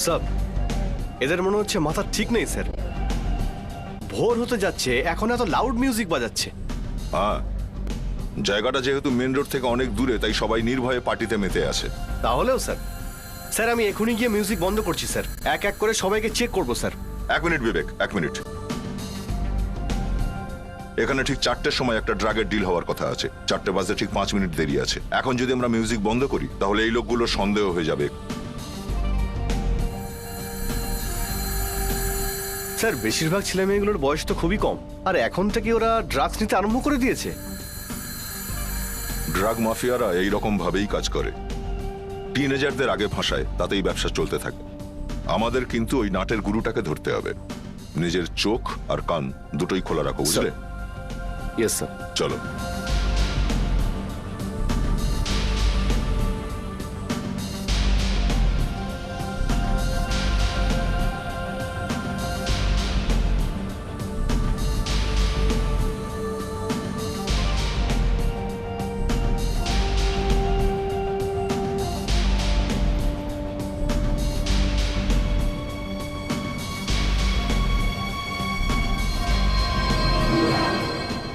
Sir এদের মনে হচ্ছে মাথা ঠিক নেই স্যার। ভোর হতে যাচ্ছে, এখন এত লাউড মিউজিক বাজাচ্ছে। হ্যাঁ, জায়গাটা যেহেতু মেন রোড থেকে অনেক দূরে, তাই সবাই নির্ভয়ে পার্টিতে মেতে আছে। তাহলেও স্যার, স্যার আমি এখনই গিয়ে মিউজিক বন্ধ করছি স্যার। এক এক করে সবাইকে চেক করবো স্যার। 1 মিনিট বিবেক, 1 মিনিট। এখানে ঠিক 4টের সময় একটা ড্রাগের ডিল হওয়ার কথা আছে। 4টে বাজতে ঠিক 5 মিনিট দেরি আছে। এখন যদি আমরা মিউজিক বন্ধ করি তাহলে এই লোকগুলোর সন্দেহ হয়ে যাবে। স্যার বেশিরভাগ ছেলে মেয়েগুলোর বয়স তো খুবই কম, আর এখন থেকে ওরা ড্রাগস নিতে আরম্ভ করে দিয়েছে। ড্রাগ মাফিয়ারা এই রকম ভাবেই কাজ করে, টিনেজারদের আগে ফাঁসায়, তাতেই ব্যবসা চলতে থাকে। আমাদের কিন্তু ওই নাটের গুরুটাকে ধরতে হবে। নিজের চোখ আর কান দুটোই খোলা রাখো, বুঝলে? Yes sir. চলো।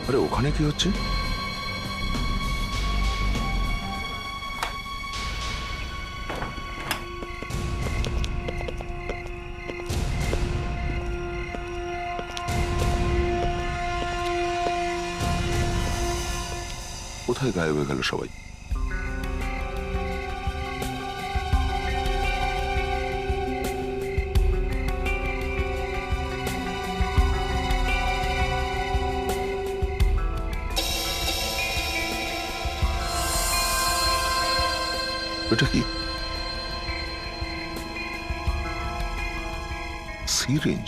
আরে ওখানে কি হচ্ছে? কোথায় গায়েব হয়ে গেল সবাই? এটা কি? সিরিঞ্জ।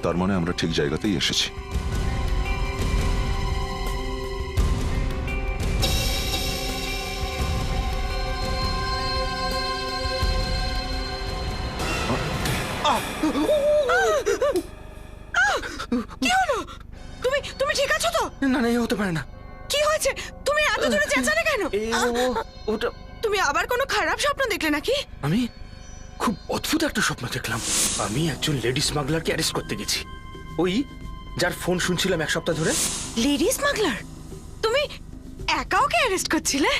তার মানে আমরা ঠিক জায়গাতেই এসেছি। কি হলো? তুমি ঠিক আছো তো? না না, এ হতে পারে না। কি হয়েছে? তুমি এত জোরে চেঁচালে কেন? ওটা তুমি আবার কোনো খারাপ স্বপ্ন দেখলে নাকি? আমি খুব অদ্ভুত একটা স্বপ্ন দেখলাম। আমি একজন লেডি স্মাগলারকে অ্যারেস্ট করতে গেছি, ওই যার ফোন শুনছিলাম 1 সপ্তাহ ধরে। Lady smuggler? তুমি একা ওকে অ্যারেস্ট করছিলে?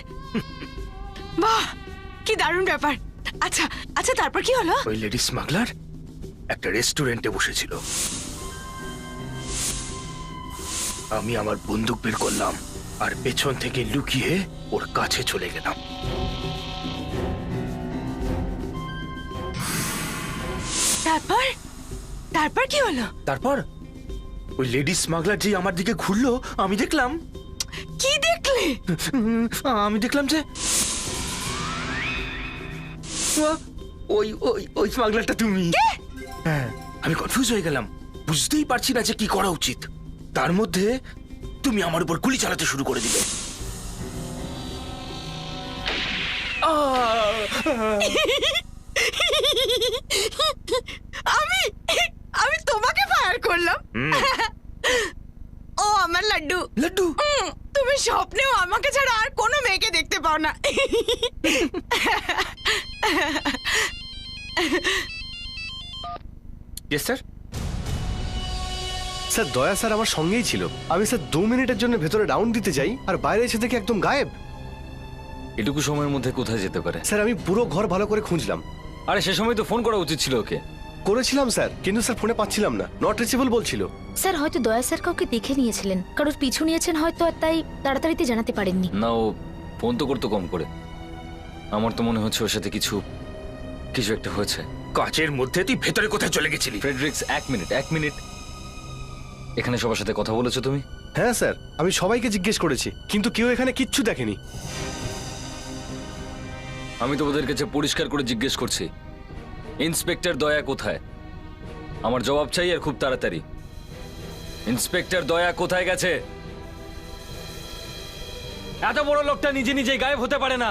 বাহ, কি দারুণ ব্যাপার। আচ্ছা আচ্ছা, তারপর কি হলো? ওই লেডি স্মাগলার একটা রেস্টুরেন্টে বসেছিল। আমি আমার বন্দুক বের করলাম আর পেছন থেকে লুকিয়ে ওর কাছে চলে গেলাম। তারপর তারপর কি হলো? তারপর ওই লেডি স্মাগলার যে আমার দিকে ঘুরলো, আমি দেখলাম। কি দেখলে? আমি দেখলাম যে ওই ওই ওই স্মাগলারটা তুমি। হ্যাঁ, আমি কনফিউজ হয়ে গেলাম, বুঝতেই পারছি না যে কি করা উচিত। তার মধ্যে তুমি আমার উপর গুলি চালাতে শুরু করে দিলে। আমি আমি তোমাকে ফায়ার করলাম? ও আমার লাড্ডু। লাড্ডু, তুমি স্বপ্নেও আমাকে ছাড়া আর কোনো মেয়েকে দেখতে পাও না। Yes sir. স্যার দয়া স্যার আমার সঙ্গেই ছিল। আমি স্যার 2 মিনিটের জন্য ভেতরে রাউন্ড দিতে যাই, আর বাইরে এসে দেখি একদম গায়েব। এটুকু সময়ের মধ্যে কোথায় যেতে পারে? স্যার আমি পুরো ঘর ভালো করে খুঁজলাম। আরে সে সময় তো ফোন করা উচিত ছিল ওকে। করেছিলাম স্যার, কিন্তু স্যার ফোনে পাচ্ছিলাম না, নট রিচেবল বলছিল। স্যার হয়তো দয়া স্যার কাউকে দেখে নিয়েছিলেন, কারোর পিছু নিয়েছেন হয়তো, আর তাই তাড়াতাড়িতে জানাতে পারেননি। না, ও ফোন তো করতো কম করে। আমার তো মনে হচ্ছে ওর সাথে কিছু একটা হয়েছে। কাচের মধ্যে তুই ভেতরে কোথায় চলে গেছিলি? Friedreich's, 1 minute. এখানে সবার সাথে কথা বলেছো তুমি? হ্যাঁ স্যার, আমি সবাইকে জিজ্ঞেস করেছি, কিন্তু কেউ এখানে কিচ্ছু দেখেনি। আমি তো ওদের কাছে পরিষ্কার করে জিজ্ঞেস করছি, ইন্সপেক্টর দয়া কোথায়? আমার জবাব চাই, আর খুব তাড়াতাড়ি। ইন্সপেক্টর দয়া কোথায় গেছে? এত বড় লোকটা নিজে নিজেই গায়েব হতে পারে না,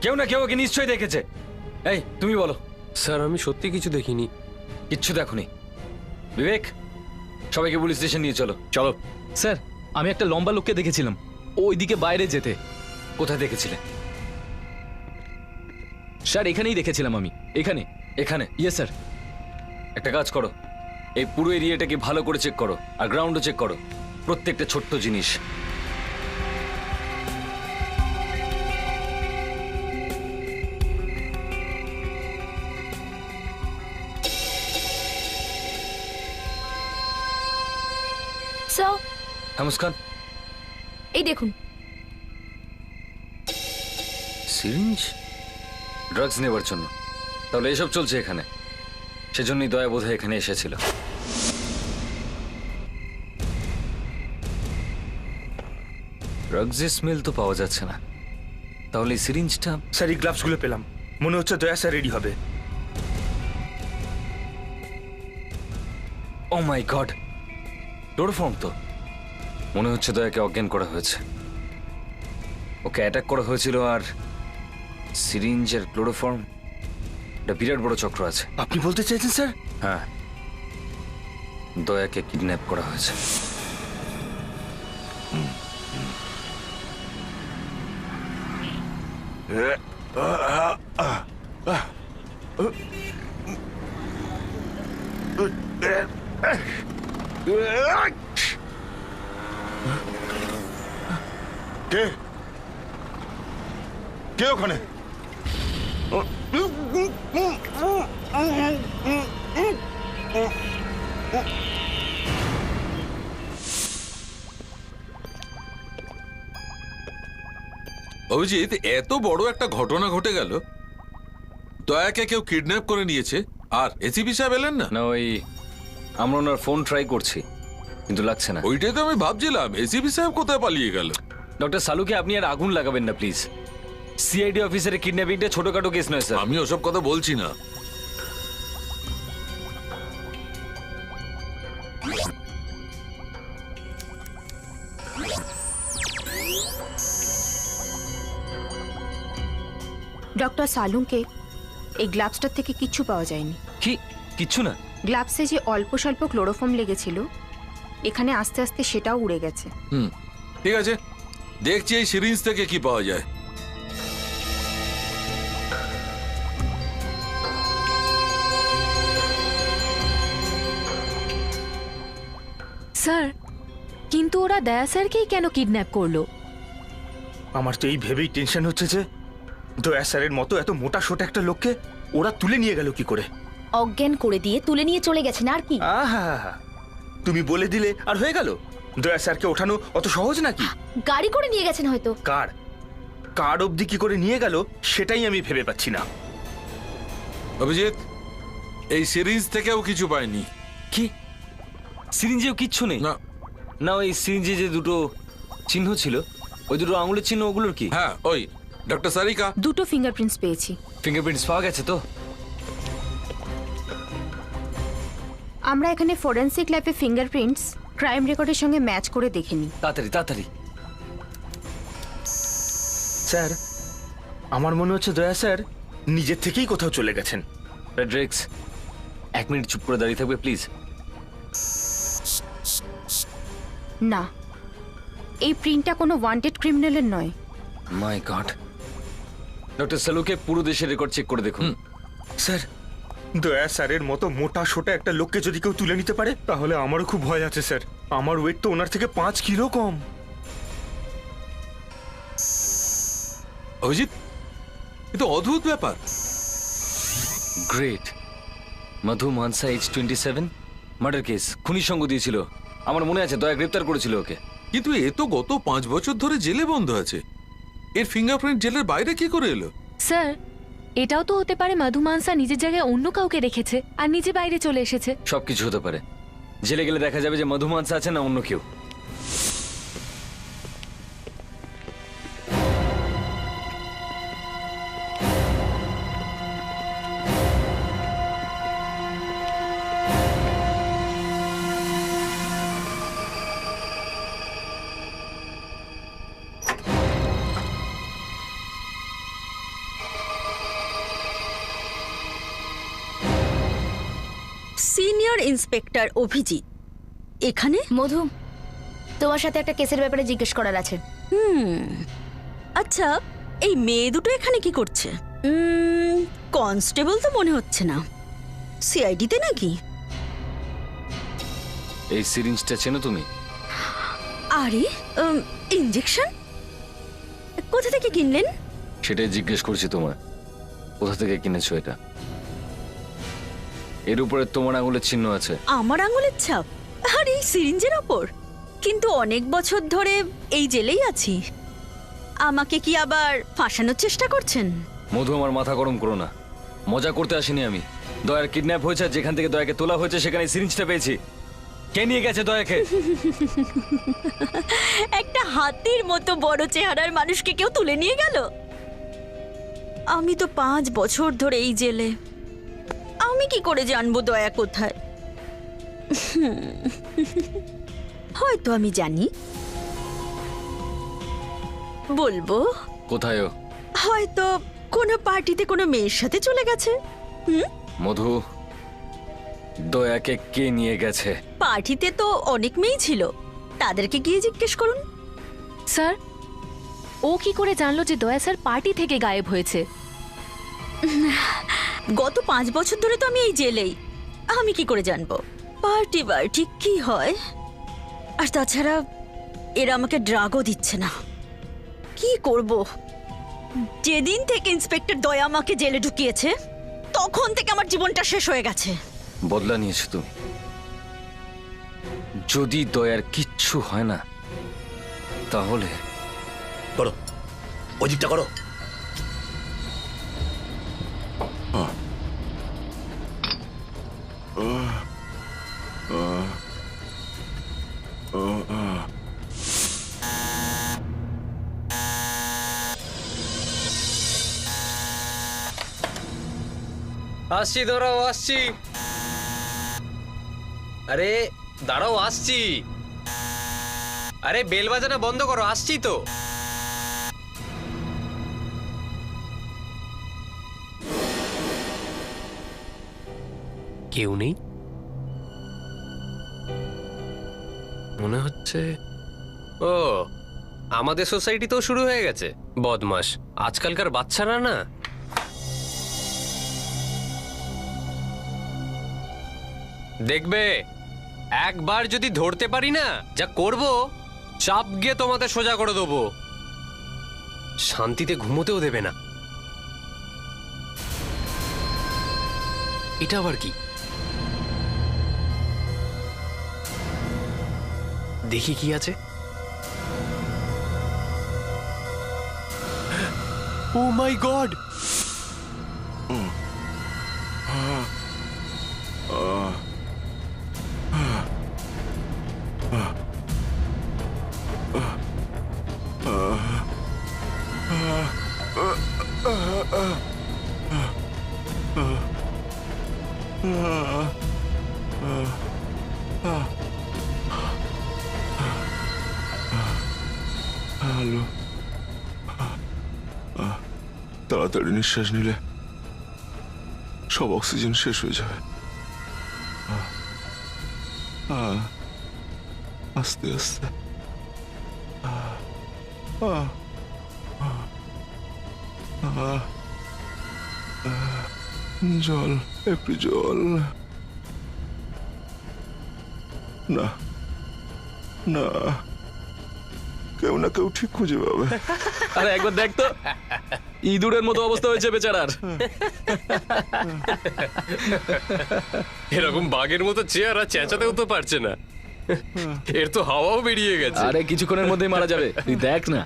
কেউ না কেউ ওকে নিশ্চয়ই দেখেছে। এই তুমি বলো। স্যার আমি সত্যি কিছু দেখিনি। কিচ্ছু দেখোনি? বিবেক, সবাইকে পুলিশ স্টেশন নিয়ে চলো। চলো। স্যার আমি একটা লম্বা লোককে দেখেছিলাম ওইদিকে বাইরে যেতে। কোথায় দেখেছিলে? স্যার এখানেই দেখেছিলাম আমি। এখানে। এখানে ইয়েস স্যার। একটা কাজ করো, এই পুরো এরিয়াটাকে ভালো করে চেক করো আর গ্রাউন্ডও চেক করো, প্রত্যেকটা ছোট্ট জিনিস। স্যার, হ্যাঁ মুস্কান, এই দেখুন। সিরিঞ্জ ড্রাগস নেবার জন্য, তাহলে এসব চলছে এখানে, সেজন্যই দয়া বোধহয় এখানে এসেছিল। ড্রাগসের স্মেল তো পাওয়া যাচ্ছে না, তাহলে এই সিরিঞ্জটা। স্যার এই গ্লাভসগুলো পেলাম, মনে হচ্ছে দয়া স্যার রেডি হবে। ও মাই গড, ক্লোরোফর্ম তো। মনে হচ্ছে দয়াকে অজ্ঞান করা হয়েছে, ওকে অ্যাটাক করা হয়েছিল, আর সিরিঞ্জ আর ক্লোরোফর্ম, এটা বিরাট বড় চক্র আছে। আপনি বলতে চাইছেন স্যার? হ্যাঁ, দয়াকে কিডন্যাপ করা হয়েছে। কে কে ওখানে? অভিজিৎ, এত বড় একটা ঘটনা ঘটে গেল, দয়াকে কেউ কিডন্যাপ করে নিয়েছে, আর এসিপি সাহেব এলেন না? না, ওই আমরা ওনার ফোন ট্রাই করছি, কিন্তু লাগছে না। ওইটাই তো আমি ভাবছিলাম, এসিপি সাহেব কোথায় পালিয়ে গেল। ডক্টর সালুকে আপনি আর আগুন লাগাবেন না প্লিজ। সিআইডি অফিসারের কিডন্যাপিংটা ছোটখাটো কেস নয় স্যার। আমি ওসব কথা বলছি না। ডক্টর সালুংকে এই গ্লাভসটার থেকে কিচ্ছু পাওয়া যায়নি। কি? কিচ্ছু না? গ্লাভসে যে অল্প স্বল্প ক্লোরোফর্ম লেগেছিল, এখানে আস্তে আস্তে সেটাও উড়ে গেছে। ঠিক আছে, দেখছি এই সিরিঞ্জ থেকে কি পাওয়া যায়। স্যার, কিন্তু ওরা দয়া স্যারকেই কেন কিডন্যাপ করলো? আমার তো এই ভেবেই টেনশন হচ্ছে যে দয়া স্যারের মতো এত মোটা সোটা একটা লোককে ওরা তুলে নিয়ে গেল কি করে। অজ্ঞান করে দিয়ে তুলে নিয়ে চলে গেছেন আর কি। আহা, তুমি বলে দিলে আর হয়ে গেল? দয়া স্যারকে ওঠানো অত সহজ নাকি? গাড়ি করে নিয়ে গেছেন হয়তো। কার অবধি কি করে নিয়ে গেল সেটাই আমি ভেবে পাচ্ছি না। অভিজিৎ, এই সিরিঞ্জ থেকেও কিছু পাইনি। কি? সিরিঞ্জেও কিচ্ছু নেই? না না, ওই সিরিঞ্জে যে দুটো চিহ্ন ছিল, ওই দুটো আঙুলের চিহ্ন, ওগুলোর কি? হ্যাঁ, ওই ডক্টর সারিকা। দুটো ফিঙ্গারপ্রিন্টস পেয়েছি। ফিঙ্গারপ্রিন্টস পাওয়া গেছে তো? আমরা এখানে ফরেনসিক ল্যাবে ফিঙ্গারপ্রিন্টস ক্রাইম রেকর্ডের সঙ্গে ম্যাচ করে দেখে নিই। তাড়াতাড়ি তাড়াতাড়ি। স্যার, আমার মনে হচ্ছে দয়া স্যার নিজের থেকেই কোথাও চলে গেছেন। ফ্রেডরিক্স, 1 মিনিট চুপ করে দাঁড়িয়ে থাকবে প্লিজ। না, এই প্রিন্টটা কোনো ওয়ান্টেড ক্রিমিনালের নয়। মাই গড। ডক্টর সালুকে পুরো দেশের রেকর্ড চেক করে দেখুন। স্যার, দয়া স্যারের মতো মোটা সোটা একটা লোককে যদি কেউ তুলে নিতে পারে, তাহলে আমারও খুব ভয় আছে স্যার। আমার ওয়েট তো ওনার থেকে 5 কিলো কম। অভিজিৎ, এ তো অদ্ভুত ব্যাপার। গ্রেট। মধু মানসা, এজ 27, মার্ডার কেস, খুনির সঙ্গ দিয়েছিল। আমার মনে আছে দয়া গ্রেপ্তার করেছিল ওকে। কিন্তু এ তো গত 5 বছর ধরে জেলে বন্ধ আছে, এর ফিঙ্গারপ্রিন্ট জেলের বাইরে কি করে এলো? স্যার, এটাও তো হতে পারে মধু মানসা নিজের জায়গায় অন্য কাউকে রেখেছে আর নিজে বাইরে চলে এসেছে। সবকিছু হতে পারে। জেলে গেলে দেখা যাবে যে মধু মানসা আছে না অন্য কেউ। সিনিয়র ইন্সপেক্টর অভিজিৎ এখানে? মধু, তোমার সাথে একটা কেসের ব্যাপারে জিজ্ঞেস করার আছে। আচ্ছা, এই মেয়ে দুটো এখানে কি করছে? কনস্টেবল তো মনে হচ্ছে না, সিআইডিতে নাকি? এই সিরিঞ্জটা চেনো তুমি? আরে ইঞ্জেকশন কোথা থেকে কিনলেন? সেটাই জিজ্ঞেস করছি তোমায়, কোথা থেকে কিনেছো এটা? এর উপরে তোমার আঙুলের চিহ্ন আছে। আমার আঙুলের ছাপ? আর এই সিরিঞ্জের ওপর? কিন্তু অনেক বছর ধরে এই জেলেই আছি, আমাকে কি আবার ফাঁসানোর চেষ্টা করছেন? মধু, আমার মাথা গরম করো না, মজা করতে আসিনি আমি। দয়ার কিডন্যাপ হয়েছে, যেখান থেকে দয়াকে তোলা হয়েছে সেখানে সিরিঞ্জটা পেয়েছি। কে নিয়ে গেছে দয়াকে? একটা হাতির মতো বড় চেহারার মানুষকে কেউ তুলে নিয়ে গেল? আমি তো 5 বছর ধরে এই জেলে, আমি কি করে জানবো দয়া কোথায়? হয়তো আমি জানি, বলবো। কোথায় ও? হয়তো কোনো পার্টিতে কোনো মেয়ের সাথে চলে গেছে। মধু, দয়াকে কে নিয়ে গেছে? পার্টিতে তো অনেক মেয়ে ছিল, তাদেরকে গিয়ে জিজ্ঞেস করুন। স্যার, ও কি করে জানলো যে দয়া স্যার পার্টি থেকে গায়েব হয়েছে? গত 5 বছর ধরে তো আমি এই জেলেই, আমি কি করে জানবো পার্টি বার্টি কি হয়? আর তাছাড়া এরা আমাকে ড্রাগও দিচ্ছে না, কি করব? যেদিন থেকে ইন্সপেক্টর দয়া আমাকে জেলে ঢুকিয়েছে তখন থেকে আমার জীবনটা শেষ হয়ে গেছে। বদলা নিয়েছো তুমি। যদি দয়ার কিচ্ছু হয় না তাহলে করো, অজিতটা করো। আসছি, দাঁড়াও, আসছি। আরে দাঁড়াও, আসছি। আরে বেল বাজানো বন্ধ করো, আসছি তো। কেউ নেই মনে হচ্ছে। ও, আমাদের সোসাইটিতেও শুরু হয়ে গেছে বদমাস। আজকালকার বাচ্চারা না। দেখবে, একবার যদি ধরতে পারি না, যা করব চাপ গিয়ে তোমাদের সোজা করে দেবো। শান্তিতে ঘুমোতেও দেবে না। এটা আবার কি? দেখি কি আছে। ও মাই গড! হ্যালো, তাড়াতাড়ি নিঃশ্বাস নিলে সব অক্সিজেন শেষ হয়ে যাবে। আস্তে আস্তে। জল, একটু জল। না না, কেউ না কেউ ঠিক খুঁজে পাবে। আরে একবার দেখ তো, ইঁদুরের মতো অবস্থা হয়েছে বেচারার। এরকম বাঘের মতো চেহারা, চেঁচাতেও তো পারছে না। এর তো হাওয়াও বেরিয়ে গেছে। আরে কিছুক্ষণের মধ্যেই মারা যাবে, তুই দেখ না।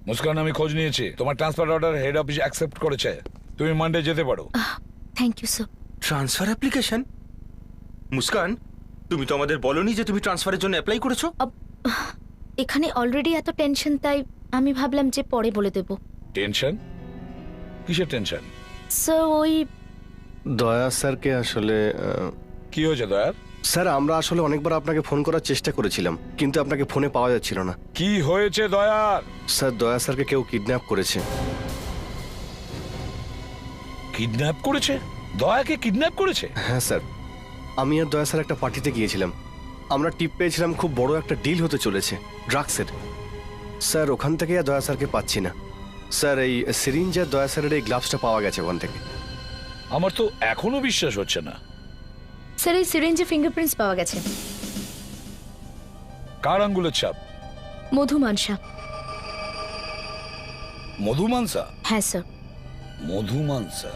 মুস্কান, আমি খোঁজ নিয়েছি, তোমার transfer order head office accept করেছে। তুমি মানডে যেতে পারো। Thank you sir. Transfer application? Muskan, তুমি তো আমাদের বলনি যে তুমি ট্রান্সফারের জন্য অ্যাপ্লাই করেছো। এখানে অলরেডি এত টেনশন, তাই আমি ভাবলাম যে পরে বলে দেব। টেনশন? কিসের টেনশন? স্যার, ওই দয়া স্যারকে আসলে কি হয়েছে দয়ার? স্যার, আমরা আসলে অনেকবার আপনাকে ফোন করার চেষ্টা করেছিলাম, কিন্তু আপনাকে ফোনে পাওয়া যাচ্ছিল না। কি হয়েছে দয়ার? স্যার, দয়া স্যারকে কেউ কিডন্যাপ করেছে। কিডন্যাপ করেছে? দয়াকে কিডন্যাপ করেছে? হ্যাঁ স্যার, আমি আর দয়া স্যার একটা পার্টিতে গিয়েছিলাম। আমরা টিপ পেয়েছিলাম খুব বড় একটা ডিল হতে চলেছে ড্রাগসের। স্যার ওখান থেকে আর দয়া স্যারকে পাচ্ছি না। স্যার এই সিরিঞ্জ আর দয়া স্যারের এই গ্লাভসটা পাওয়া গেছে ওখান থেকে। আমার তো এখনো বিশ্বাস হচ্ছে না। স্যার এই সিরিঞ্জে ফিঙ্গারপ্রিন্টস পাওয়া গেছে। কার আঙ্গুলের ছাপ? মধুমানসা। মধুমানসা? হ্যাঁ স্যার। মধুমানসা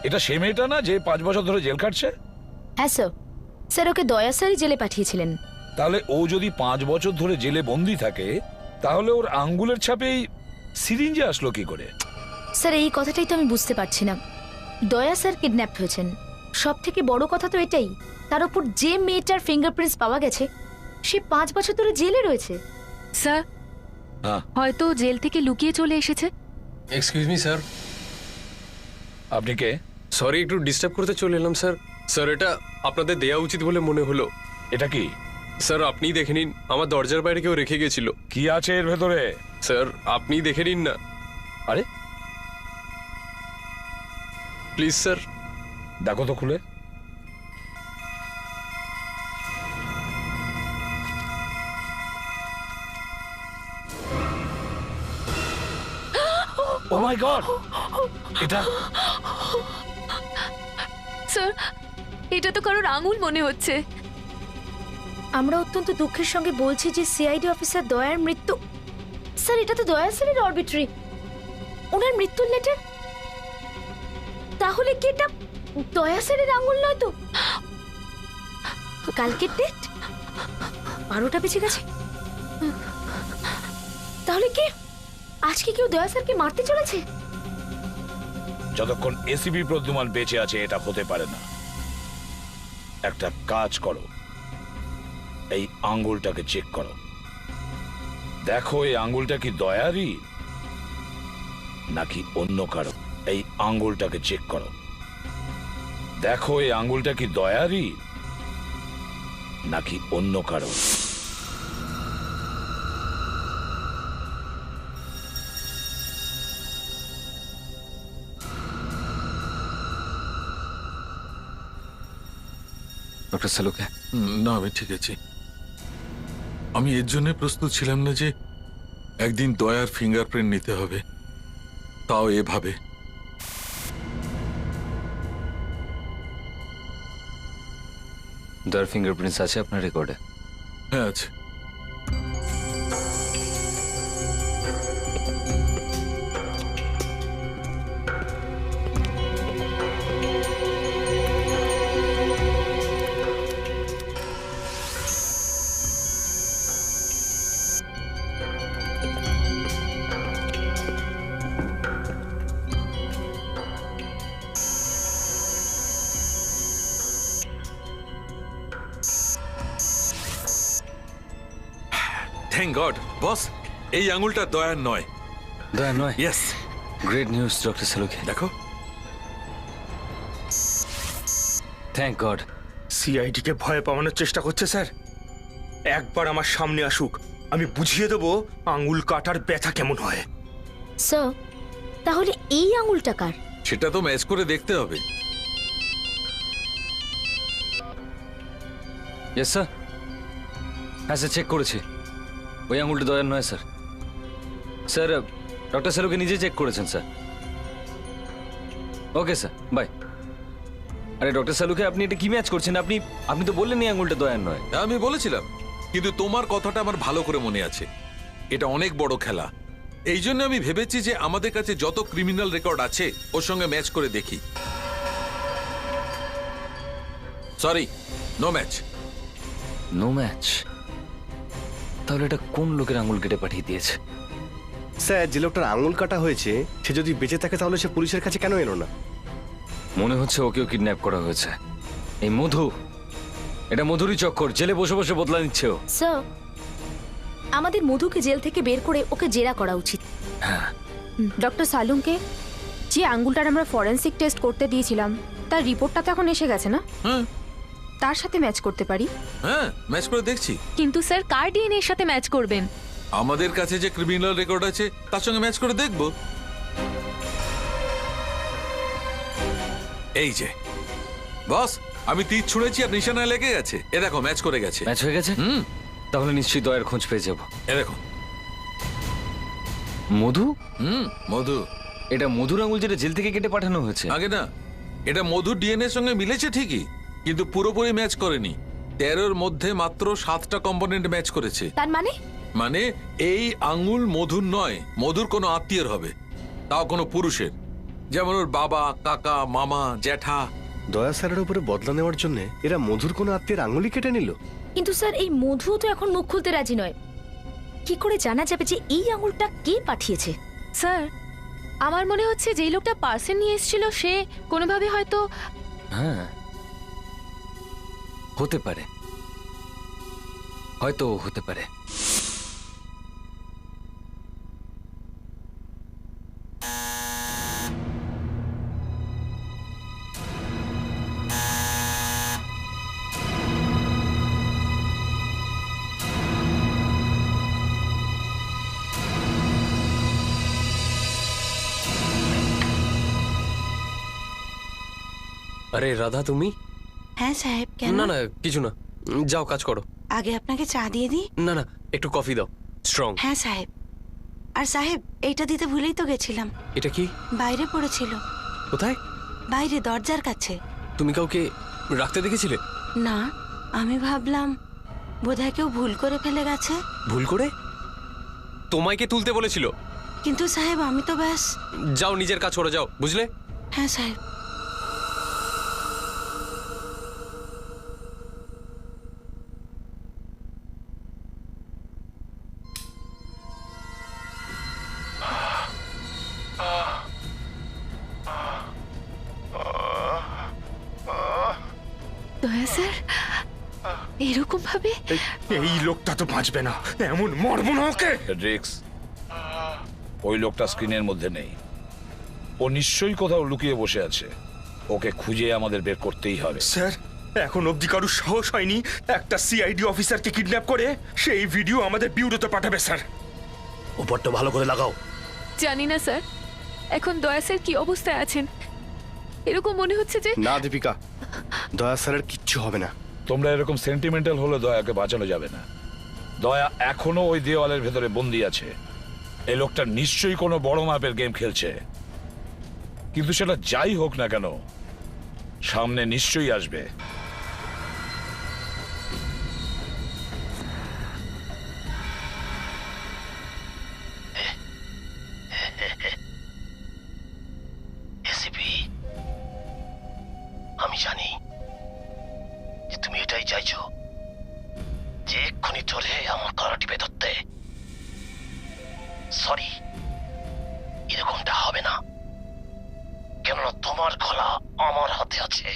এটা সে মেয়েটা না যে 5 বছর ধরে জেল কাটছে? হ্যাঁ স্যার। স্যার ওকে দয়া স্যারই জেলে পাঠিয়েছিলেন। তাহলে ও যদি 5 বছর ধরে জেলে বন্দি থাকে তাহলে ওর আঙ্গুলের ছাপেই সিরিঞ্জে আসলো কি করে? স্যার এই কথাটাই তো আমি বুঝতে পারছি না। দয়া স্যার কিডন্যাপ হয়েছেন, সব থেকে বড় কথা তো এটাই। তার উপর যে মেয়েটার ফিঙ্গারপ্রিন্টস পাওয়া গেছে সে 5 বছর ধরে জেলে রয়েছে। স্যার হয়তো জেল থেকে লুকিয়ে চলে এসেছে। Excuse me sir. আপনি কে? সরি একটু ডিস্টার্ব করতে চলে এলাম স্যার। স্যার এটা আপনাদের দেয়া উচিত বলে মনে হলো। এটা কি? স্যার আপনিই দেখে নিন, আমার দরজার বাইরে কেউ রেখে গেছিল। কি আছে এর ভেতরে? স্যার আপনিই দেখে নিন না। আরে প্লিজ স্যার। দেখো তো খুলে। ও মাই গড! এটা স্যার এটা তো কারোর আঙুল মনে হচ্ছে। আমরা অত্যন্ত দুঃখের সঙ্গে বলছি যে সিআইডি অফিসার দয়ার মৃত্যু। স্যার এটা তো দয়া স্যারের অরবিট্রি, ওনার মৃত্যুর লেটার। তাহলে কি এটা দয়া স্যারের আঙুল নয় তো? কালকের ডেট 12টা বেজে গেছে। তাহলে কি আজকে কেউ দয়া স্যারকে মারতে চলেছে? যতক্ষণ এসিপি প্রদ্যুমান বেঁচে আছে এটা হতে পারে না। একটা কাজ করো, এই আঙ্গুলটাকে চেক করো, দেখো এই আঙ্গুলটা কি দয়ারই নাকি অন্য কারো। এই আঙ্গুলটাকে চেক করো, দেখো এই আঙ্গুলটা কি দয়ারই নাকি অন্য কারো। ডক্টর সালুকে? না আমি ঠিক আছি। আমি এর জন্য প্রস্তুত ছিলাম না যে একদিন দয়ার ফিঙ্গারপ্রিন্ট নিতে হবে, তাও এভাবে। দয়ার ফিঙ্গারপ্রিন্টস আছে আপনার রেকর্ডে? হ্যাঁ আছে। থ্যাংক গড বস, এই আঙুলটা দয়ার নয়। দয়া নয়? ইয়েস। গ্রেট নিউজ ডক্টর সালুকে। দেখো। Thank god. সিআইডি কে ভয় পাওয়ানোর চেষ্টা করছে স্যার। একবার আমার সামনে আসুক, আমি বুঝিয়ে দেবো আঙুল কাটার ব্যথা কেমন হয়। স্যার তাহলে এই আঙুলটা কার? সেটা তো ম্যাচ করে দেখতে হবে। Yes sir. হ্যাঁ স্যার চেক করেছি, ওই আঙুলটা দয়ার নয় স্যার। স্যার ডক্টর সালুকে নিজে চেক করেছেন স্যার। Okay sir, bye. আরে ডক্টর সালুকে আপনি এটা কি ম্যাচ করছেন? আপনি তো বললেন এই আঙুলটা দয়ার নয়। আমি বলেছিলাম, কিন্তু তোমার কথাটা আমার ভালো করে মনে আছে। এটা অনেক বড় খেলা, এই জন্য আমি ভেবেছি যে আমাদের কাছে যত ক্রিমিনাল রেকর্ড আছে ওর সঙ্গে ম্যাচ করে দেখি। Sorry, no match. No match? তাহলে এটা কোন লোকের আঙুল কেটে পাঠিয়ে দিয়েছে? স্যার যে লোকটার আঙুল কাটা হয়েছে সে যদি বেঁচে থাকে তাহলে সে পুলিশের কাছে কেন এলো না? মনে হচ্ছে ওকেও কিডন্যাপ করা হয়েছে। এই মধু, এটা মধুরই চক্কর, জেলে বসে বসে বদলা নিচ্ছে ও। স্যার আমাদের মধুকে জেল থেকে বের করে ওকে জেরা করা উচিত। হ্যাঁ। ডক্টর সালুংকে যে আঙ্গুলটার আমরা ফরেনসিক টেস্ট করতে দিয়েছিলাম তার রিপোর্টটা তো এখন এসে গেছে না? হ্যাঁ। তার সাথে ম্যাচ করতে পারি? হ্যাঁ, ম্যাচ করে দেখছি। কিন্তু স্যার কার ডিএনএ এর সাথে ম্যাচ করবেন? আমাদের কাছে যে ক্রিমিনাল রেকর্ড আছে তার সঙ্গে ম্যাচ করে দেখব। এই যে বস, আমি তীর ছুঁড়েছি আর নিশানায় লেগে গেছে। এ দেখো ম্যাচ করে গেছে। ম্যাচ হয়ে গেছে? তাহলে নিশ্চয়ই দয়ার খোঁজ পেয়ে যাবো। এ দেখো মধু? মধু। এটা মধুর আঙুল যেটা জেল থেকে কেটে পাঠানো হয়েছে? আগে না, এটা মধুর ডিএনএ সঙ্গে মিলেছে ঠিকই, কিন্তু পুরোপুরি ম্যাচ করেনি। 13-র মধ্যে মাত্র 7টা কম্পোনেন্ট ম্যাচ করেছে। তার মানে? মানে এই আঙুল মধুর নয়, মধুর কোনো আত্মীয়ের হবে, তাও কোনো পুরুষের, যেমন ওর বাবা, কাকা, মামা, জ্যাঠা। দয়া স্যারের উপরে বদলা নেওয়ার জন্য এরা মধুর কোনো আত্মীয়ের আঙুলি কেটে নিল। কিন্তু স্যার এই মধুও তো এখন মুখ খুলতে রাজি নয়। কি করে জানা যাবে যে এই আঙুলটা কে পাঠিয়েছে? স্যার আমার মনে হচ্ছে যেই লোকটা পার্সেল নিয়ে এসেছিল সে কোনোভাবে হয়তো হ্যাঁ, হতে পারে, হয়তো হতে পারে। আরে রাধা, তুমি? হ্যাঁ সাহেব, কেন? না না, কিছু না, যাও কাজ করো। আগে আপনাকে চা দিয়ে দিই? না না, একটু কফি দাও, স্ট্রং। হ্যাঁ সাহেব। আর সাহেব, এইটা দিতে ভুলেই তো গেছিলাম। এটা কি? বাইরে পড়েছিল। কোথায়? বাইরে দরজার কাছে। তুমি কাউকে রাখতে দেখেছিলে? না, আমি ভাবলাম বোধহয় কেউ ভুল করে ফেলে গেছে। ভুল করে? তোমায় কে তুলতে বলেছিল? কিন্তু সাহেব আমি তো ব্যাস। যাও নিজের কাজ করে যাও, বুঝলে? হ্যাঁ সাহেব। দয়া স্যার এরকম ভাবে? এই লোকটা তো বাঁচবে না, এমন মরবো না ওকে। রিক্স, ওই লোকটা স্ক্রিনের মধ্যে নেই। ও নিশ্চয়ই কোথাও লুকিয়ে বসে আছে। ওকে খুঁজে আমাদের বের করতেই হবে। স্যার, এখন অবধি কারুর সাহস হয়নি একটা সিআইডি অফিসারকে কিডন্যাপ করে সেই ভিডিও আমাদের বিউরোতে পাঠাবে। স্যার, উপরটা ভালো করে লাগাও। জানি না স্যার এখন দয়া স্যার কি অবস্থায় আছেন। এরকম মনে হচ্ছে যে না দীপিকা, দয়া স্যারের কিচ্ছু হবে না। তোমরা এরকম সেন্টিমেন্টাল হলে দয়াকে বাঁচানো যাবে না। দয়া এখনো ওই দেওয়ালের ভেতরে বন্দি আছে। এই লোকটা নিশ্চয়ই কোনো বড় মাপের গেম খেলছে, কিন্তু সেটা যাই হোক না কেন সামনে নিশ্চয়ই আসবে। আমি জানি যে তুমি এটাই চাইছো, যে এক্ষুনি ধরে আমার গলা টিপে ধরতে। সরি, এরকমটা হবে না, কেননা তোমার গলা আমার হাতে আছে।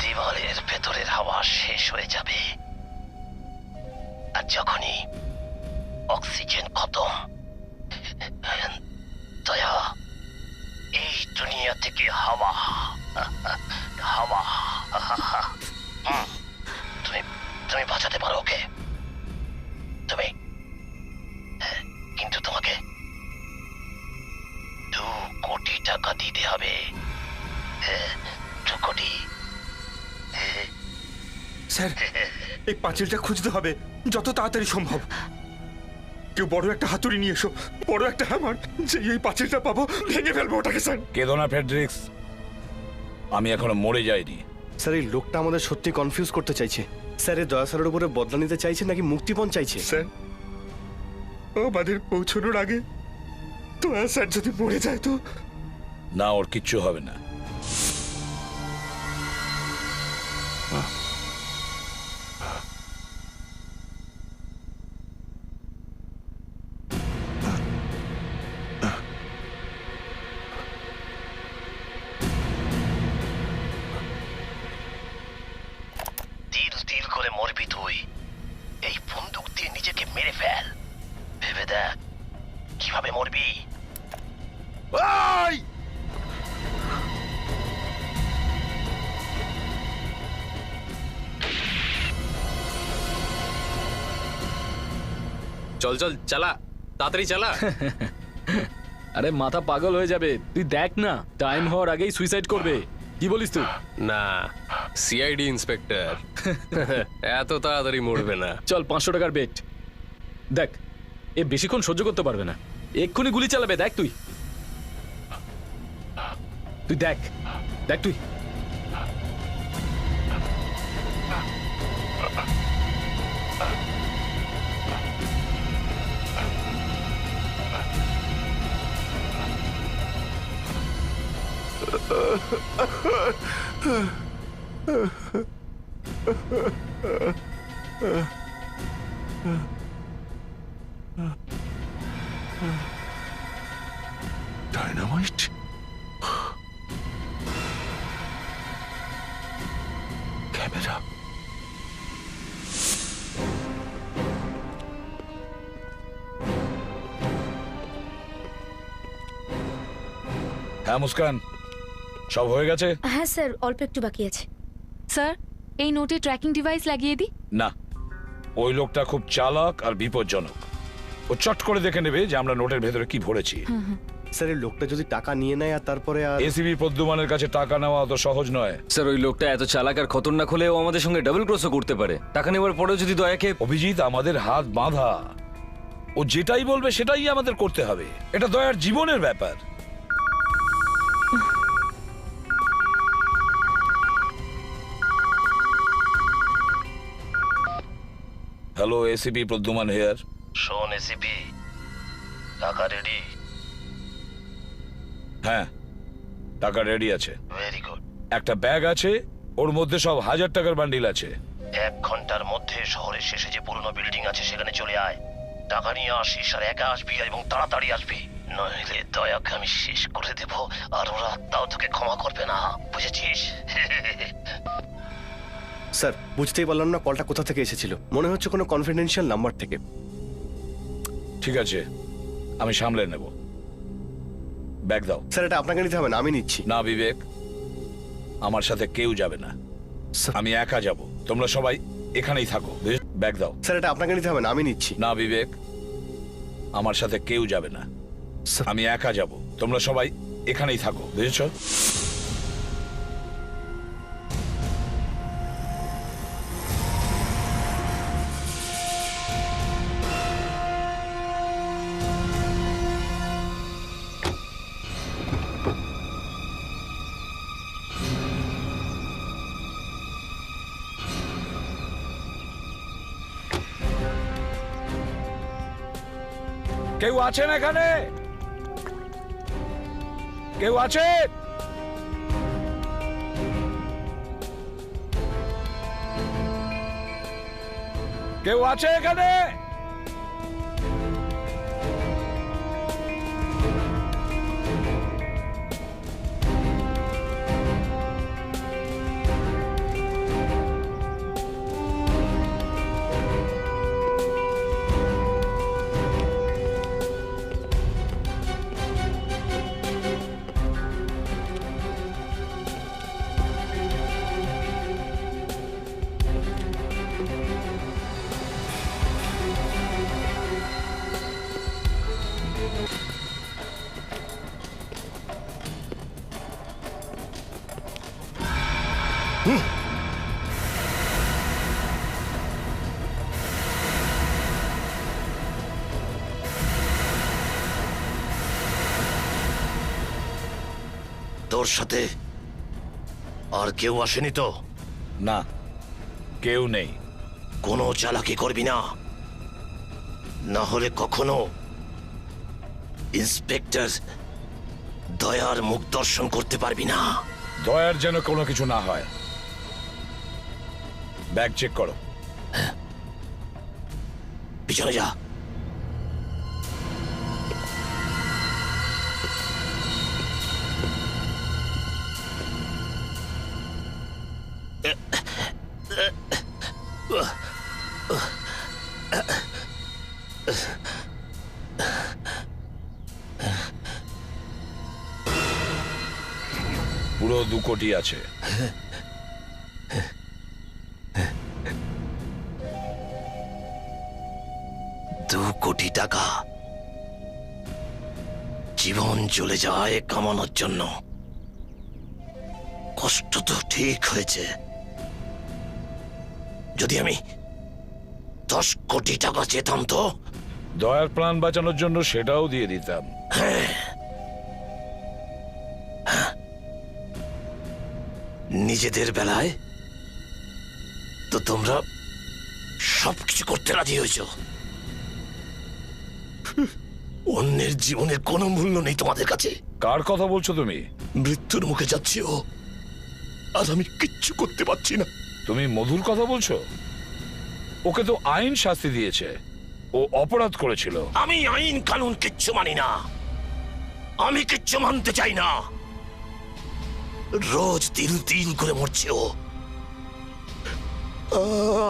দেওয়ালের ভেতরের হাওয়া শেষ হয়ে যাবে, আর যখনই অক্সিজেন খতম, দয়া এই দুনিয়া থেকে হাওয়া হাওয়া তুমি তুমি বাঁচাতে পারো ওকে, তুমি। কিন্তু তোমাকে 2 কোটি টাকা দিতে হবে। 2 কোটি। স্যার, এই পাঁচিলটা খুঁজতে হবে যত তাড়াতাড়ি সম্ভব। কেউ বড় একটা হাতুড়ি নিয়ে এসো, বড় একটা হ্যামার। যে এই পাঁচিলটা পাবো ভেঙে ফেলবো ওটাকে। স্যার, কেঁদো না ফেডরিক্স, আমি এখনো মরে যাইনি। স্যার, এই লোকটা আমাদের সত্যি কনফিউজ করতে চাইছে। স্যার, এই দয়া স্যারের উপরে বদলা নিতে চাইছে নাকি মুক্তিপণ চাইছে? স্যার, ও আমাদের পৌঁছানোর আগে দয়া স্যার যদি মরে যায় তো? না, ওর কিচ্ছু হবে না। তীর তীর করে মরবি তুই। এই বন্দুক দিয়ে নিজেকে মেরে ফেল, ভেবে দেখ কিভাবে মরবি। চল চল, চালা, তাড়াতাড়ি চালা। আরে মাথা পাগল হয়ে যাবে, তুই দেখ না টাইম হওয়ার আগেই সুইসাইড করবে। কি বলিস তুই? না, সিআইডি ইন্সপেক্টর এত তাড়াতাড়ি মরবে না। চল 500 টাকার বেট। দেখ এ বেশিক্ষণ সহ্য করতে পারবে না। এক্ষুনি গুলি চালাবে, দেখ তুই দেখ দেখ তুই। ডায়নামাইট? ক্যামেরা? হ্যাঁ মুস্কান, সব হয়ে গেছে? হ্যাঁ স্যার, অল্প একটু বাকি আছে। স্যার, এই নোটে ট্র্যাকিং ডিভাইস লাগিয়ে দিই? না, ওই লোকটা খুব চালাক আর বিপজ্জনক। ও চট করে দেখে নেবে যে আমরা নোটের ভেতরে কি ভরেছি। স্যার এই লোকটা যদি টাকা নিয়ে নেয় আর তারপরে আর এসিবি প্রদ্যুমানের কাছে টাকা নেওয়া অত সহজ নয়। স্যার ওই লোকটা এত চালাক আর খতরনাক হলে ও আমাদের সঙ্গে ডাবল ক্রসও করতে পারে। টাকা নেওয়ার পরেও যদি দয়াকে... অভিজিৎ, আমাদের হাত বাঁধা। ও যেটাই বলবে সেটাই আমাদের করতে হবে। এটা দয়ার জীবনের ব্যাপার। Hello, ACP Pradyuman here. শোন এসিপি, টাকা রেডি? হ্যাঁ, টাকা রেডি আছে। Very good. একটা ব্যাগ আছে, ওর মধ্যে সব 1000 টাকার বান্ডিল আছে। 1 ঘন্টার মধ্যে শহরের শেষে যে পুরনো বিল্ডিং আছে সেখানে চলে আয়। টাকা নিয়ে আসিস আর একা আসবি এবং তাড়াতাড়ি আসবি, নইলে দয়াকে আমি শেষ করে দেব আর ওরা তাও তোকে ক্ষমা করবে না, বুঝেছিস? স্যার বুঝতেই পারলাম না কলটা কোথা থেকে এসেছিল, মনে হচ্ছে কোনো কনফিডেন্সিয়াল নাম্বার থেকে। ঠিক আছে, আমি সামলে নেব। ব্যাগ দাও। স্যার এটা আপনাকে নিতে হবে না, আমি নিচ্ছি। না বিবেক, আমার সাথে কেউ যাবে না, আমি একা যাব। তোমরা সবাই এখানেই থাকো। ব্যাগ দাও। স্যার এটা আপনাকে নিতে হবে না, আমি নিচ্ছি। না বিবেক, আমার সাথে কেউ যাবে না, আমি একা যাব। তোমরা সবাই এখানেই থাকো, বুঝেছো? কেউ আছেন এখানে? কেউ আছে? কেউ আছে এখানে? তোর সাথে আর কেউ আসেনি তো? না, কেউ নেই। কোনো চালাকি করবি না, না হলে কখনো ইন্সপেক্টর দয়ার মুখ দর্শন করতে পারবি না। দয়ার যেন কোনো কিছু না হয়। ব্যাগ চেক করো। পিছনে যা। পুরো 2 কোটি আছে। কোটি টাকা জীবন চলে যায় কামানোর জন্য। কষ্ট তো ঠিক হয়েছে, যদি আমি 10 কোটি টাকা চেতাম তো দয়ার প্রাণ বাঁচানোর জন্য সেটাও দিয়ে দিতাম। নিজেদের বেলায় তো তোমরা সবকিছু করতে রাজি হয়েছ, অন্যের জীবনের কোনো মূল্য নেই তোমাদের কাছে। কার কথা বলছো তুমি? মৃত্যুর মুখে যাচ্ছি ও, আর আমি কিচ্ছু করতে পারছি না। তুমি মধুর কথা বলছো? ওকে তো আইন শাস্তি দিয়েছে, ও অপরাধ করেছিল। আমি আইন কানুন কিচ্ছু মানি না, আমি কিচ্ছু মানতে চাই না। রোজ তিল তিল করে মরছে ও,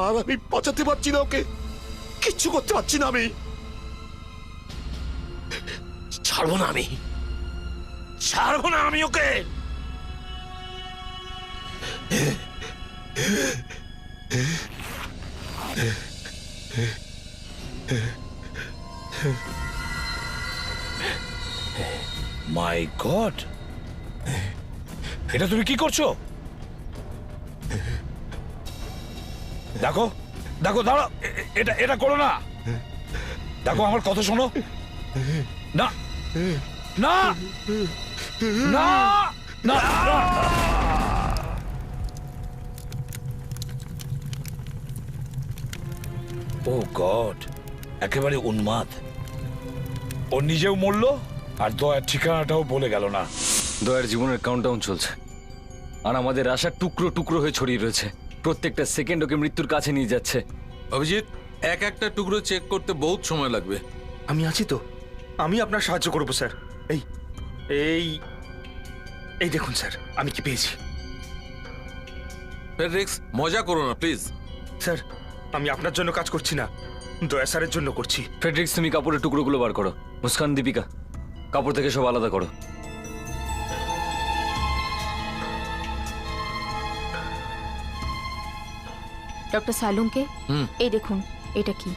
আর আমি বাঁচাতে পারছি না ওকে, কিচ্ছু করতে পারছি না। আমি ছাড়বো না, আমি ছাড়বো না আমি ওকে। মাই গড, এটা তুমি কি করছো? দেখো দেখো, দাঁড়াও, এটা এটা করো না। দেখো আমার কথা শোনো। না না না না, ও গড, একেবারে উন্মাদ। ও নিজেও মরলো আর দয়ার ঠিকানাটাও বলে গেল না। দয়ার জীবনের কাউন্টডাউন চলছে, আর আমাদের আশা টুকরো টুকরো হয়ে ছড়িয়ে রয়েছে। প্রত্যেকটা সেকেন্ড ওকে মৃত্যুর কাছে নিয়ে যাচ্ছে। অভিজিৎ, এক একটা টুকরো চেক করতে বহুত সময় লাগবে। আমি আছি তো, আমি আপনার সাহায্য করবো স্যার। এই এই এই দেখুন স্যার, আমি কি পেয়েছি। রিক্স, মজা করো না প্লিজ। স্যার, আমি আপনার জন্য কাজ করছি না, দয়া স্যারের জন্য করছি। ফ্রেডরিক্স, তুমি কাপড়ের টুকরোগুলো বার করো। মুস্কান, দীপিকা, কাপড় থেকে সব আলাদা করো। ডক্টর সালুংকে, এই দেখুন, এটা কি?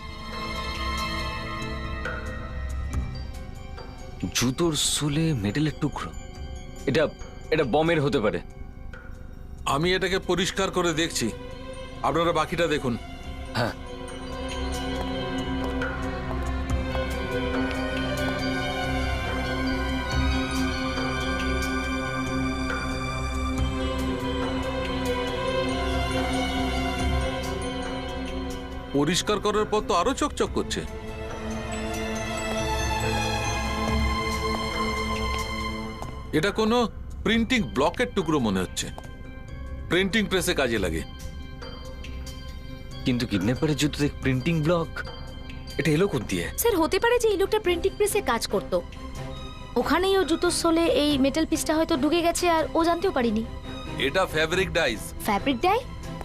জুতোর সোলে মেডেলের টুকরো। এটা এটা বমের হতে পারে। আমি এটাকে পরিষ্কার করে দেখছি, আপনারা বাকিটা দেখুন। হ্যাঁ, পরিষ্কার করার পর তো আরো চকচক করছে। এটা কোনো প্রিন্টিং ব্লকের টুকরো মনে হচ্ছে, প্রিন্টিং প্রেসে কাজে লাগে। কিন্তু কিডন্যাপারের জুতোতে প্রিন্টিং ব্লক, এটা এলো কোন দিয়ে? স্যার, হতে পারে যে এই লোকটা প্রিন্টিং প্রেসে কাজ করত, ওখানেই ও জুতোর সোলে এই মেটাল পিসটা হয়তো ঢুকে গেছে আর ও জানতেও পারিনি। এটা fabric dice. Fabric die?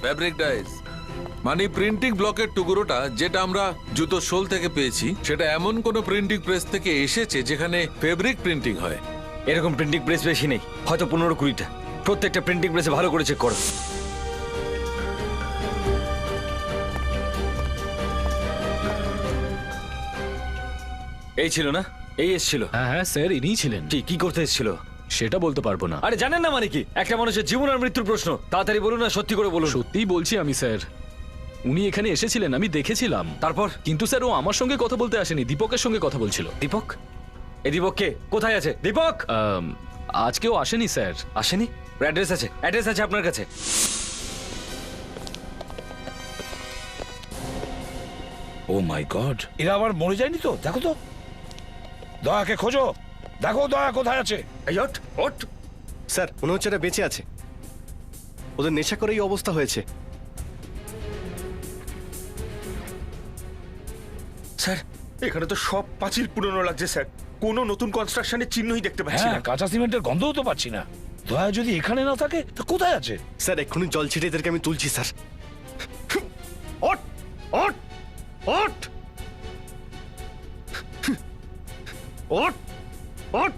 Fabric dice মানে প্রিন্টিং ব্লকের টুকরোটা যেটা আমরা জুতোর সোল থেকে পেয়েছি, সেটা এমন কোনো প্রিন্টিং প্রেস থেকে এসেছে যেখানে ফেব্রিক প্রিন্টিং হয়। এরকম প্রিন্টিং প্রেস বেশি নেই, হয়তো 15-20টা। প্রত্যেকটা প্রিন্টিং প্রেসে ভালো করে চেক করো। এই ছিল না? এই এসেছিল? হ্যাঁ হ্যাঁ স্যার, ইনিই ছিলেন। কি করতে এসেছিল সেটা বলতে পারবো না। আরে জানেন না মানে কি? একটা মানুষের জীবন আর মৃত্যুর প্রশ্ন। তাড়াতাড়ি বলুন না, সত্যি করে বলুন। সত্যিই বলছি আমি স্যার, উনি এখানে এসেছিলেন, আমি দেখেছিলাম। তারপর? কিন্তু স্যার, ও আমার সঙ্গে কথা বলতে আসেনি, দীপকের সঙ্গে কথা বলছিল। দীপক? এই দীপক কে? কোথায় আছে দীপক? আজকেও আসেনি স্যার। আসেনি? অ্যাড্রেস আছে? অ্যাড্রেস আছে আপনার কাছে? ও মাই গড, এরা আবার মরে যায়নি তো? দেখো তো, দয়াকে খোঁজো, দেখো দয়া কোথায় আছে। এই ওঠ ওঠ। স্যার, মনে হচ্ছে এটা বেঁচে আছে, ওদের নেশা করে এই অবস্থা হয়েছে। স্যার, এখানে তো সব পাঁচিল পুরনো লাগছে স্যার, কোনো নতুন কনস্ট্রাকশনের চিহ্নই দেখতে পাচ্ছি না। হ্যাঁ, কাঁচা সিমেন্টের গন্ধও তো পাচ্ছি না। দয়া যদি এখানে না থাকে তো কোথায় আছে? স্যার, এক্ষুনি জল ছিটে এদেরকে আমি তুলছি স্যার। ওঠ ওঠ ওঠ ওঠ ওঠ।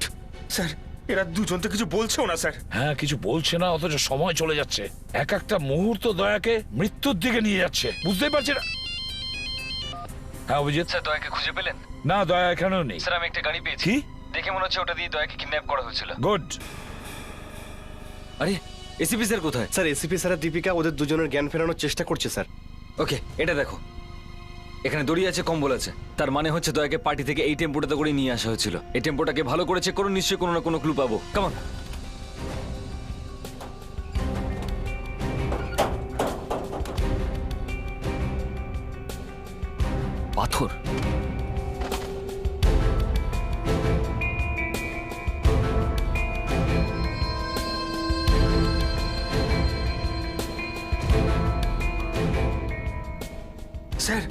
স্যার, এরা দুজন তো কিছু বলছেও না স্যার। হ্যাঁ, কিছু বলছে না, অথচ সময় চলে যাচ্ছে। এক একটা মুহূর্ত দয়াকে মৃত্যুর দিকে নিয়ে যাচ্ছে, বুঝতেই পারছি না। হ্যাঁ অভিজিৎ স্যার, দয়াকে খুঁজে পেলেন? না, দয়া এখানেও নেই। স্যার, আমি একটা গাড়ি পেয়েছি। কি? দেখে মনে হচ্ছে ওটা দিয়ে দয়াকে কিডন্যাপ করা হয়েছিল। গুড। আরে এসিপি স্যার কোথায়? স্যার, এসিপি স্যার আর দীপিকা ওদের দুজনের জ্ঞান ফেরানোর চেষ্টা করছে স্যার। ওকে, এটা দেখো। এখানে দড়ি আছে, কম্বল আছে, তার মানে হচ্ছে দয়াকে পার্টি থেকে এই টেম্পোটাতে করে নিয়ে আসা হয়েছিল। এই টেম্পোটাকে ভালো করে চেক করুন, নিশ্চয়ই কোনো না কোনো ক্লু পাবো। কেমন? পাথর। স্যার,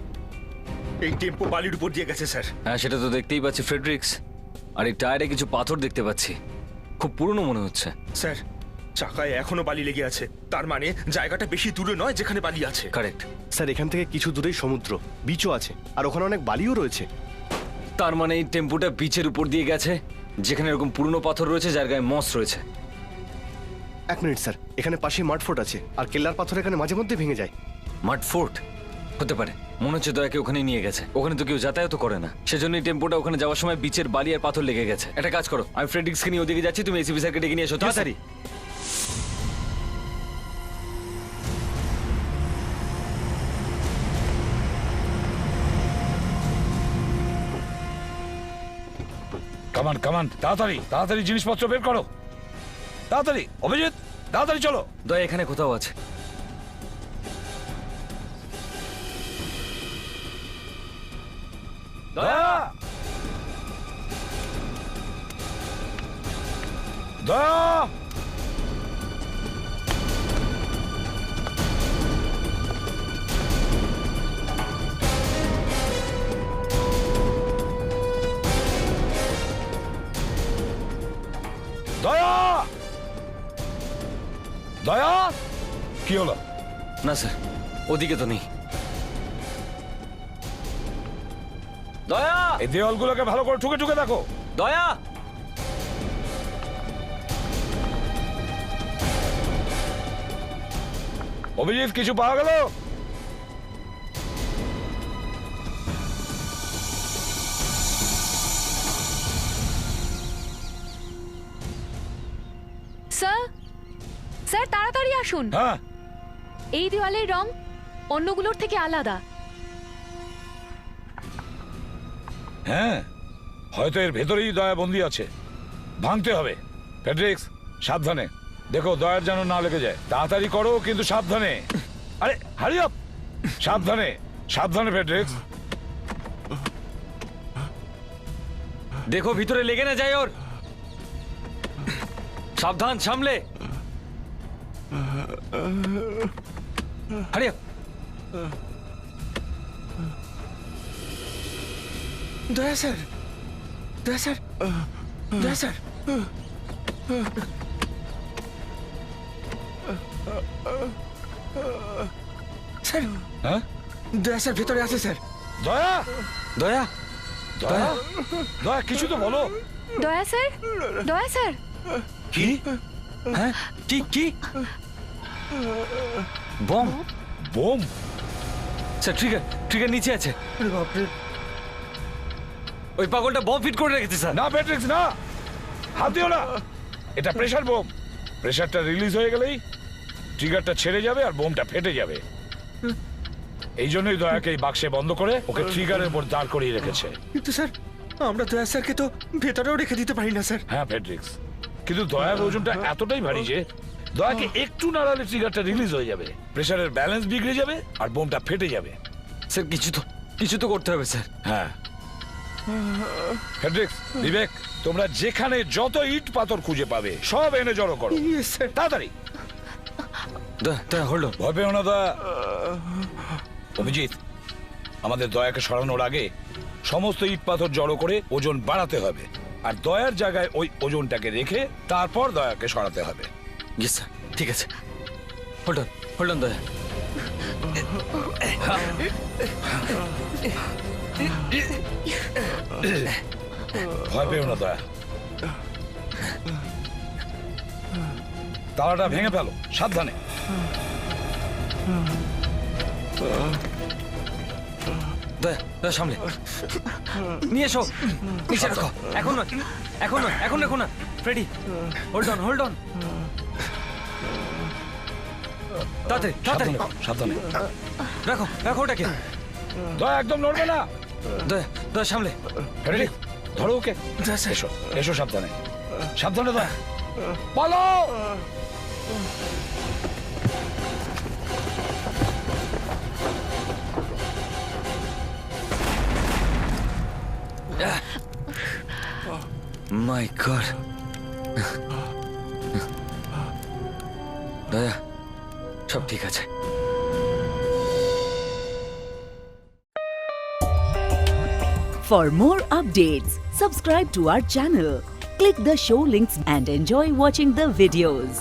এই টেম্পো বালির উপর দিয়ে গেছে স্যার। হ্যাঁ, সেটা তো দেখতেই পাচ্ছি ফ্রেডরিক্স। আর এই টায়ারে কিছু পাথর দেখতে পাচ্ছি, খুব পুরনো মনে হচ্ছে। স্যার, চাকায় এখনো বালি লেগে আছে, তার মানে জায়গাটা বেশি দূরে নয় যেখানে বালি আছে। কারেক্ট। স্যার, এখান থেকে কিছু দূরেই সমুদ্র, বিচও আছে, আর ওখানে অনেক বালিও রয়েছে। তার মানে এই টেম্পুটা বিচের উপর দিয়ে গেছে, যেখানে এরকম পুরনো পাথর রয়েছে, যার গায়ে মস রয়েছে। 1 মিনিট স্যার, এখানে পাশে মাড ফোর্ট আছে, আর কেল্লার পাথর এখানে মাঝে মধ্যে ভেঙে যায়। মাড ফোর্ট হতে পারে, মনে হচ্ছে দয়াকে ওখানে নিয়ে গেছে। ওখানে তো কেউ যাতায়াত করে না, সেজন্য এই টেম্পোটা ওখানে যাওয়ার সময় বিচের বালি আর পাথর লেগে গেছে। একটা কাজ করো, আমি ফ্রেডরিক্সকে নিয়ে ওদিকে যাচ্ছি, তুমি এসিপি স্যারকে ডেকে নিয়ে এসো তাড়াতাড়ি। কামান কামান, তাড়াতাড়ি তাড়াতাড়ি জিনিসপত্র বের করো, তাড়াতাড়ি। অভিজিৎ, তাড়াতাড়ি চলো। দয়া এখানে কোথাও আছে। দয়া, দয়া, দয়া, দয়া। কি হলো? না স্যার, ওদিকে তো নেই। দয়া, এই দেওয়ালগুলোকে ভালো করে ঠুকে ঠুকে দেখো। দয়া, অভিজিৎ, কিছু পাওয়া গেল? স্যার, স্যার তাড়াতাড়ি আসুন। হ্যাঁ, এই দেওয়ালের রং অন্যগুলোর থেকে আলাদা। হ্যাঁ, হয়তো এর ভেতরেই দয়া বন্দি আছে, ভাঙতে হবে। ফেডরিক্স, সাবধানে দেখো দয়ার যেন না লেগে যায়। তাড়াতাড়ি করো, কিন্তু সাবধানে। আরে হারি আপ, সাবধানে সাবধানে ফেডরিক্স। দেখো ভিতরে লেগে না যায় ওর। সাবধান, সামলে। হারিয়া, দয়া স্যার, দয়া স্যার, দয়া স্যার। স্যার, হ্যাঁ, দয়া স্যার ভেতরে আছে স্যার। দয়া, দয়া, দয়া, দয়া, কিছু তো বলো। দয়া স্যার, দয়া স্যার। কি? হ্যাঁ, কি কি? Bomb? Bomb? Sir, trigger, trigger নিচে আছে। ওই পাগলটা বম ফিট করে রেখেছে স্যার। না ফেডরিক্স, না, হাত দিও না। এটা প্রেসার বোম। প্রেসারটা রিলিজ হয়ে গেলেই ট্রিগারটা ছেড়ে যাবে আর বোমটা ফেটে যাবে। এই জন্যই দয়াকে এই বাক্সে বন্ধ করে ওকে ট্রিগারের উপর দাঁড় করিয়ে রেখেছে। কিন্তু স্যার, আমরা দয়া স্যারকে তো ভেতরেও রেখে দিতে পারি না স্যার। হ্যাঁ ফেডরিক্স, কিন্তু দয়ার ওজনটা এতটাই ভারী যে দয়াকে একটু নাড়ালে ট্রিগারটা রিলিজ হয়ে যাবে, প্রেসারের ব্যালেন্স বিগড়ে যাবে আর বোমটা ফেটে যাবে। স্যার, কিছু তো করতে হবে স্যার। হ্যাঁ ফেডরিক্স, বিবেক, তোমরা যেখানে যত ইট পাথর খুঁজে পাবে সব এনে জড়ো করো তাড়াতাড়ি। হলো, ভয় পেও না দয়া। অভিজিৎ, আমাদের দয়াকে সরানোর আগে সমস্ত ইট পাথর জড়ো করে ওজন বাড়াতে হবে, আর দয়ার জায়গায় ওই ওজনটাকে রেখে তারপর দয়াকে সরাতে হবে। ইয়েস স্যার, ঠিক আছে। হোল্ড অন দয়া। ভয় পেও না দয়া, তালাটা ভেঙে ফেলো, সাবধানে। দয়া, সামলে নিয়ে এসো, নিচে রাখো। এখন নয়, এখন নয়, এখন রাখো না। Freddie, hold on. তাড়াতাড়ি, তাড়াতাড়ি সাবধানে রাখো ওটাকে। দয়া একদম নড়বে না। দয়া দয়া সামলে। রেডি, ধরো ওকে। এসো এসো, সাবধানে সাবধানে, দয়া পালো। মাই গড। দয়া সব ঠিক আছে। For more updates, subscribe to our channel, click the show links and enjoy watching the videos.